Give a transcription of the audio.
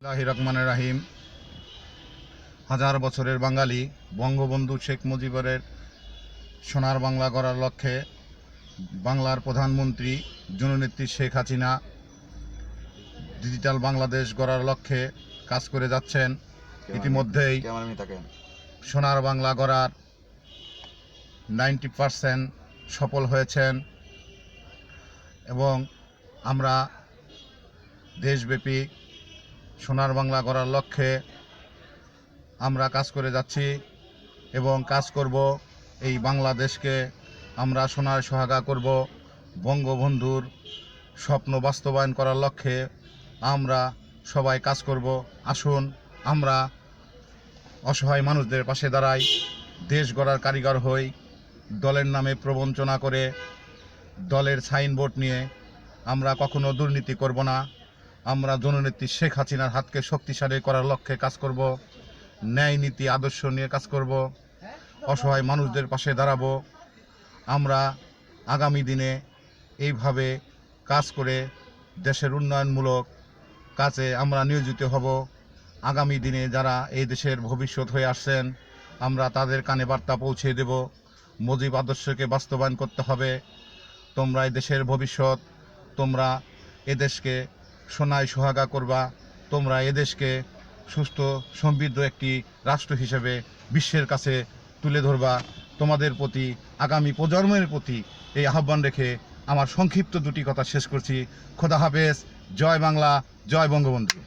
রহমানির রাহিম। হাজার বছরের বাঙালি বঙ্গবন্ধু শেখ মুজিবের সোনার বাংলা গড়ার লক্ষ্যে বাংলার প্রধানমন্ত্রী জননেত্রী শেখ হাসিনা ডিজিটাল বাংলাদেশ গড়ার লক্ষ্যে কাজ করে যাচ্ছেন। ইতিমধ্যেই সোনার বাংলা গড়ার 90% সফল হয়েছেন এবং আমরা দেশব্যাপী সোনার বাংলা গড়ার লক্ষ্যে আমরা কাজ করে যাচ্ছি এবং কাজ করব। এই বাংলাদেশকে আমরা সোনার সোহাগা করব। বঙ্গবন্ধুর স্বপ্ন বাস্তবায়ন করার লক্ষ্যে আমরা সবাই কাজ করব। আসুন আমরা অসহায় মানুষদের পাশে দাঁড়াই, দেশ গড়ার কারিগর হই। দলের নামে প্রবঞ্চনা করে, দলের সাইনবোর্ড নিয়ে আমরা কখনো দুর্নীতি করব না। আমরা জননেত্রী শেখ হাসিনার হাতকে শক্তিশালী করার লক্ষ্যে কাজ করব। ন্যায় নীতি আদর্শ নিয়ে কাজ করব। অসহায় মানুষদের পাশে দাঁড়াবো। আমরা আগামী দিনে এইভাবে কাজ করে দেশের উন্নয়নমূলক কাজে আমরা নিয়োজিত হব। আগামী দিনে যারা এই দেশের ভবিষ্যৎ হয়ে আসছেন, আমরা তাদের কানে বার্তা পৌঁছে দেব। মুজিব আদর্শকে বাস্তবায়ন করতে হবে। তোমরা এই দেশের ভবিষ্যৎ, তোমরা এদেশকে সোনায় সোহাগা করবা। তোমরা এদেশকে সুস্থ সমৃদ্ধ একটি রাষ্ট্র হিসেবে বিশ্বের কাছে তুলে ধরবা। তোমাদের প্রতি, আগামী প্রজন্মের প্রতি এই আহ্বান রেখে আমার সংক্ষিপ্ত দুটি কথা শেষ করছি। খোদা হাফেজ। জয় বাংলা, জয় বঙ্গবন্ধু।